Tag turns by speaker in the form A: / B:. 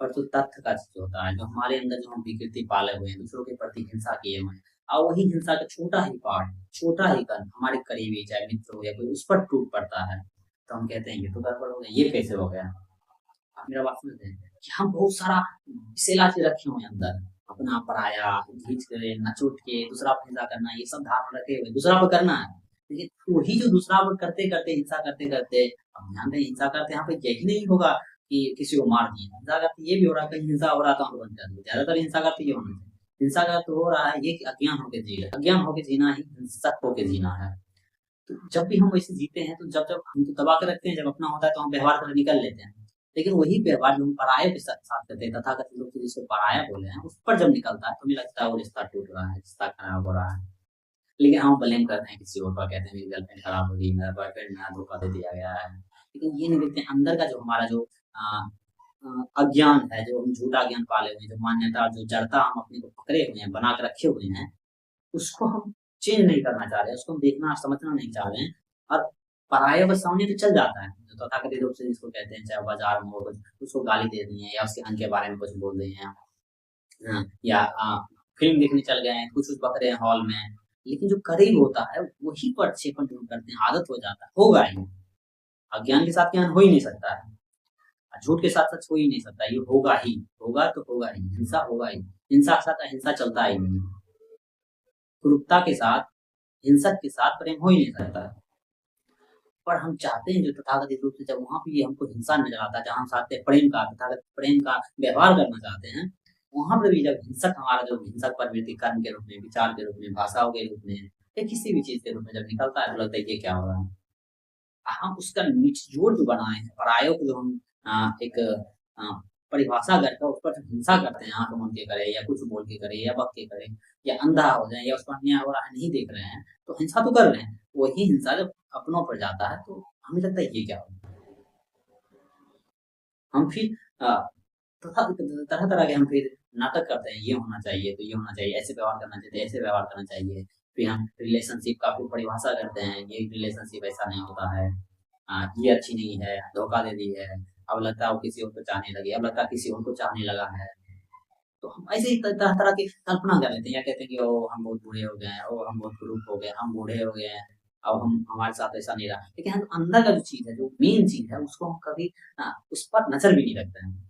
A: पर जो तथ्य का जो होता है, जो हमारे अंदर जो हम विकृति पाले हुए हैं, दूसरों के प्रति हिंसा किए हुए हैं, और वही हिंसा का छोटा ही पार्ट, छोटा ही कण हमारे करीबी चाहे मित्र हो या कोई उस पर टूट पड़ता है, तो हम कहते हैं ये तो गड़बड़ हो गया, ये कैसे हो गया? आप मेरा बात समझ रहे हैं कि हम बहुत सारा विषैला चीज़ रखे हुए हैं अंदर, अपना पराया, खींच के, नचोट के, दूसरा पे हिंसा करना, ये सब धारणा रखे हुए दूसरा पे करना है। लेकिन वही जो दूसरा पे करते-करते, हिंसा करते-करते, अब ध्यान दें हिंसा करते यहाँ पे यही नहीं होगा कि किसी को मार दिए, हिंसा करते ये भी हो रहा है कहीं हिंसा हो रहा तो हम बंद कर दो, ज़्यादातर हिंसा करते ये होना चाहिए। हिंसा का अर्थ हो रहा है ये कि अज्ञान होके जी रहे, अज्ञान होके जीना ही हिंसक होके जीना है। तो जब भी हम वैसे जीते हैं, तो जब हम तो दबा के रखते हैं, जब अपना होता है तो हम व्यवहार करके निकल लेते हैं। लेकिन वही व्यवहार जो हम पराये के साथ करते हैं, तथाकथित लोग तो जिसको पराया बोले हैं, उस पर जब निकलता है तो हमें लगता है वो रिश्ता टूट रहा है, रिश्ता खराब हो रहा है। लेकिन हम ब्लेम करते हैं किसी और पर, कहते हैं मेरी गर्लफ्रेंड खराब हो गई, मेरा बॉयफ्रेंड मेरा धोखा दे दिया गया है। लेकिन ये नहीं देखते अंदर का जो हमारा जो अज्ञान है, जो हम झूठा ज्ञान पाले हुए हैं, जो मान्यता, जो जड़ता हम अपने को पकड़े हुए हैं, बना के रखे हुए हैं, उसको हम चेंज नहीं करना चाह रहे हैं, उसको हम देखना समझना नहीं चाह रहे हैं। और पराये के सामने तो चल जाता है, जो तथाकथित रूप से जिसको कहते हैं, चाहे बाजार में हो कुछ, उसको गाली दे दी है या उसके अंग के बारे में कुछ बोल दिए हैं, या फ़िल्म देखने चल गए हैं, कुछ-कुछ बक रहे हैं हॉल में, लेकिन जो करीब होता है वही प्रक्षेपण जो हम करते हैं, आदत हो जाता है, होगा ही। अज्ञान के साथ ज्ञान हो ही नहीं सकता है, झूठ के साथ सच हो ही नहीं सकता, ये होगा ही, होगा तो होगा ही, हिंसा होगा ही, हिंसा के साथ अहिंसा चलता ही नहीं है। क्रूरता के साथ, हिंसक के साथ प्रेम हो ही नहीं सकता है। पर हम चाहते हैं जो तथाकथित रूप से जब वहाँ पे हमको हिंसा नज़र आता है, जहाँ हम चाहते हैं प्रेम का, तथाकथित प्रेम का व्यवहार करना चाहते हैं, वहाँ पे भी जब हिंसक हमारा जो हिंसक प्रवृत्ति कर्म के रूप में, विचार के रूप में, भाषाओं के रूप में या किसी भी चीज़ के रूप में जब निकलता है तो लगता है ये क्या हो रहा है? हम उसका निचोड़ जो बनाए हैं, परायों को जो हम एक परिभाषा करके उस पर हिंसा करते हैं, आँख मूंद के करें या कुछ बोल के करें या बक के करें या अंधा हो जाए या उसको अन्याय हो रहा है नहीं देख रहे हैं, तो हिंसा तो कर रहे हैं। वही हिंसा जब अपनों पर जाता है तो हमें लगता है ये क्या हो रहा है? हम फिर तरह-तरह के हम फिर नाटक करते हैं, ये होना चाहिए, तो ये होना चाहिए, ऐसे व्यवहार करना चाहिए, ऐसे व्यवहार करना चाहिए। फिर हम रिलेशनशिप का फिर परिभाषा करते हैं, ये रिलेशनशिप ऐसा नहीं होता है। ये अच्छी नहीं है, धोखा दे दी है, अब लगता है वो किसी और को चाहने लगी, अब लगता है किसी और को चाहने लगा है। तो हम ऐसे ही तरह-तरह की कल्पना कर लेते हैं या कहते हैं कि ओह! हम बहुत बुरे हो गए हैं, ओह! हम बहुत कुरूप हो गए, हम बूढ़े हो गए हैं, अब हम हमारे साथ ऐसा नहीं रहा। लेकिन हम अंदर का जो चीज़ है, जो मेन चीज़ है, उसको हम कभी उस पर नज़र भी नहीं रखते हैं।